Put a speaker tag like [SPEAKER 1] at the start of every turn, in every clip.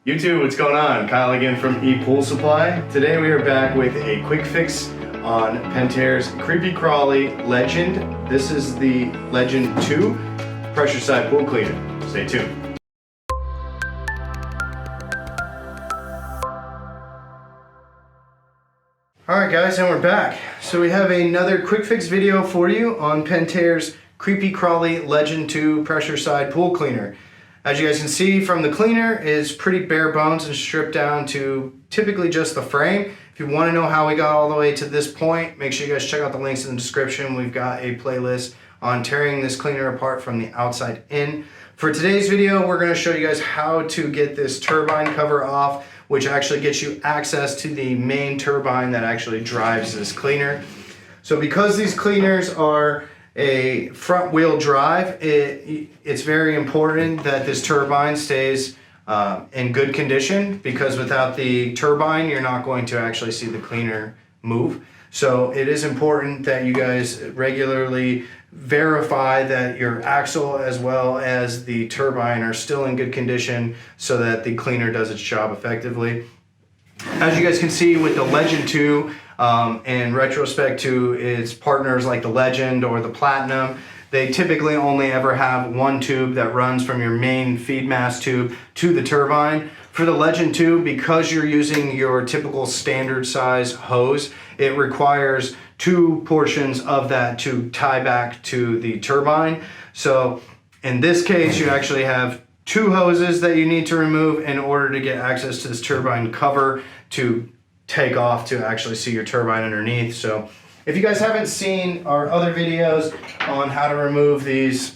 [SPEAKER 1] YouTube, what's going on? Kyle again from ePoolSupply. Today we are back with a quick fix on Pentair's Kreepy Krauly Legend. This is the Legend 2 pressure side pool cleaner. Stay tuned. Alright guys, and we're back. So we have another quick fix video for you on Pentair's Kreepy Krauly Legend 2 pressure side pool cleaner. As you guys can see from the cleaner, it's pretty bare bones and stripped down to typically just the frame. If you want to know how we got all the way to this point, make sure you guys check out the links in the description. We've got a playlist on tearing this cleaner apart from the outside in. For today's video, we're going to show you guys how to get this turbine cover off, which actually gets you access to the main turbine that actually drives this cleaner. So because these cleaners are a front wheel drive, it's very important that this turbine stays in good condition, because without the turbine you're not going to actually see the cleaner move. So it is important that you guys regularly verify that your axle as well as the turbine are still in good condition so that the cleaner does its job effectively. As you guys can see with the Legend 2, in retrospect to its partners like the Legend or the Platinum, they typically only ever have one tube that runs from your main feed mass tube to the turbine. For the Legend 2, because you're using your typical standard size hose, it requires two portions of that to tie back to the turbine. So in this case, you actually have two hoses that you need to remove in order to get access to this turbine cover to take off to actually see your turbine underneath. So if you guys haven't seen our other videos on how to remove these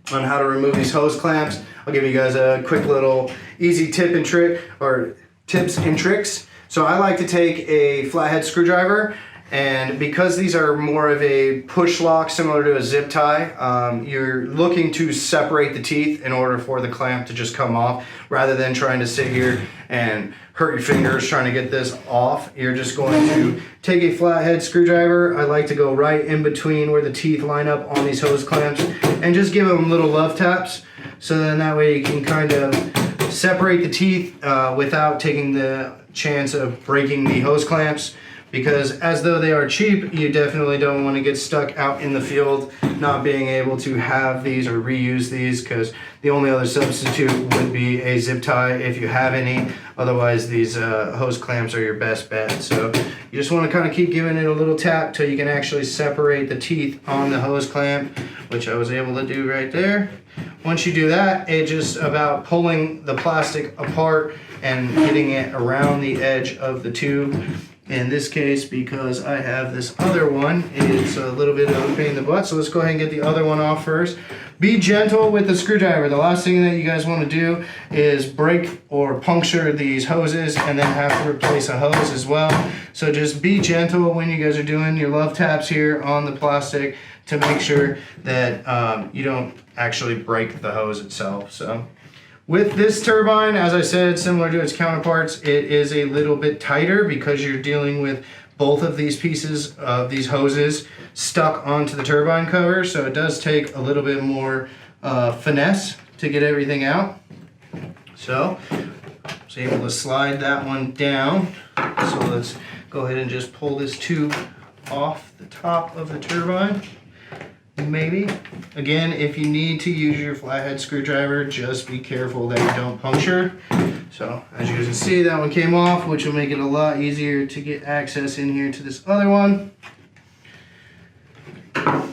[SPEAKER 1] hose clamps, I'll give you guys a quick little easy tip and trick, or tips and tricks. So I like to take a flathead screwdriver, and because these are more of a push lock similar to a zip tie, you're looking to separate the teeth in order for the clamp to just come off, rather than trying to sit here and hurt your fingers trying to get this off. You're just going to take a flathead screwdriver. I like to go right in between where the teeth line up on these hose clamps and just give them little love taps, so then that way you can kind of separate the teeth without taking the chance of breaking the hose clamps. Because as though they are cheap, you definitely don't want to get stuck out in the field not being able to have these or reuse these, because the only other substitute would be a zip tie if you have any. Otherwise, these hose clamps are your best bet. So you just want to kind of keep giving it a little tap till you can actually separate the teeth on the hose clamp, which I was able to do right there. Once you do that, it's just about pulling the plastic apart and getting it around the edge of the tube. In this case, because I have this other one, it's a little bit of a pain in the butt, so let's go ahead and get the other one off first. Be gentle with the screwdriver. The last thing that you guys want to do is break or puncture these hoses and then have to replace a hose as well. So just be gentle when you guys are doing your love taps here on the plastic to make sure that you don't actually break the hose itself. So with this turbine, as I said, similar to its counterparts, it is a little bit tighter because you're dealing with both of these pieces of these hoses stuck onto the turbine cover. So it does take a little bit more finesse to get everything out. So I was able to slide that one down. So let's go ahead and just pull this tube off the top of the turbine. Maybe. Again, if you need to use your flathead screwdriver, just be careful that you don't puncture. So as you guys can see, that one came off, which will make it a lot easier to get access in here to this other one. Go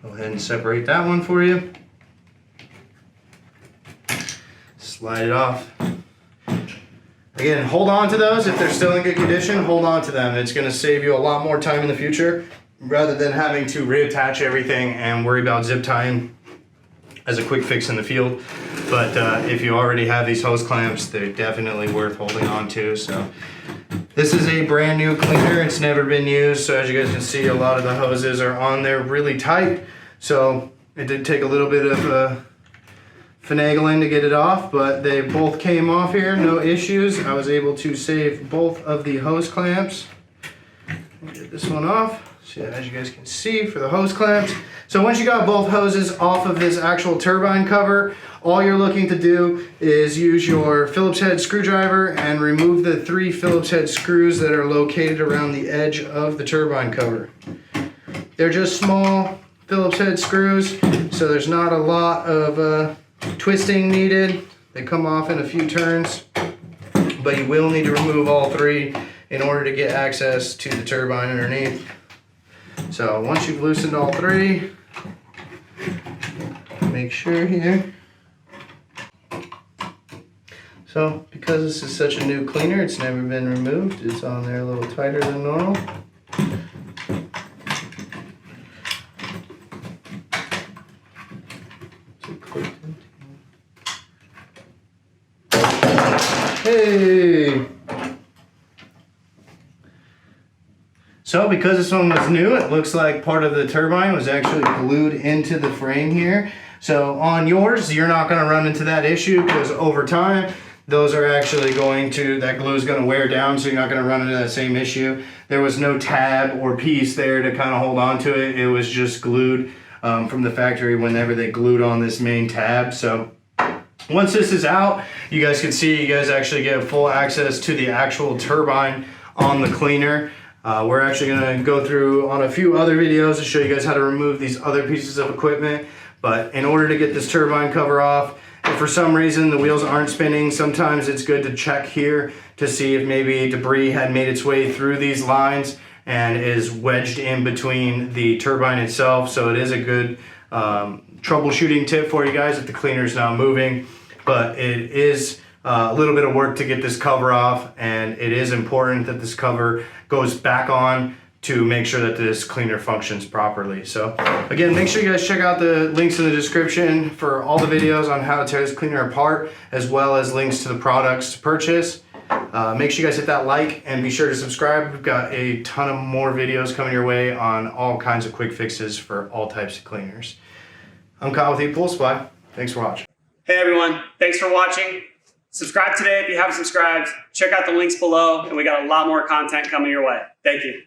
[SPEAKER 1] ahead and separate that one for you. Slide it off. Again, hold on to those. If they're still in good condition, hold on to them. It's going to save you a lot more time in the future, rather than having to reattach everything and worry about zip tying as a quick fix in the field. But if you already have these hose clamps, they're definitely worth holding on to. So this is a brand new cleaner. It's never been used. So as you guys can see, a lot of the hoses are on there really tight. So it did take a little bit of finagling to get it off, but they both came off here, no issues. I was able to save both of the hose clamps. Get this one off. So as you guys can see, for the hose clamps, So once you got both hoses off of this actual turbine cover, all you're looking to do is use your Phillips head screwdriver and remove the 3 Phillips head screws that are located around the edge of the turbine cover. They're just small Phillips head screws, so there's not a lot of twisting needed. They come off in a few turns, but you will need to remove all 3 in order to get access to the turbine underneath. So once you've loosened all 3, make sure here. So because this is such a new cleaner, it's never been removed. It's on there a little tighter than normal. Hey! So because this one was new, it looks like part of the turbine was actually glued into the frame here. So on yours, you're not going to run into that issue because over time, those are actually that glue is going to wear down, so you're not going to run into that same issue. There was no tab or piece there to kind of hold on to it. It was just glued from the factory whenever they glued on this main tab. So once this is out, you guys can see, you guys actually get full access to the actual turbine on the cleaner. We're actually going to go through on a few other videos to show you guys how to remove these other pieces of equipment. But in order to get this turbine cover off, if for some reason the wheels aren't spinning, sometimes it's good to check here to see if maybe debris had made its way through these lines and is wedged in between the turbine itself. So it is a good troubleshooting tip for you guys if the cleaner is not moving. But it is a little bit of work to get this cover off, and it is important that this cover goes back on to make sure that this cleaner functions properly. So again, make sure you guys check out the links in the description for all the videos on how to tear this cleaner apart, as well as links to the products to purchase. Make sure you guys hit that like and be sure to subscribe. We've got a ton of more videos coming your way on all kinds of quick fixes for all types of cleaners. I'm Kyle with ePoolSupply. Thanks for watching.
[SPEAKER 2] Hey everyone, thanks for watching. Subscribe today if you haven't subscribed. Check out the links below, and we got a lot more content coming your way. Thank you.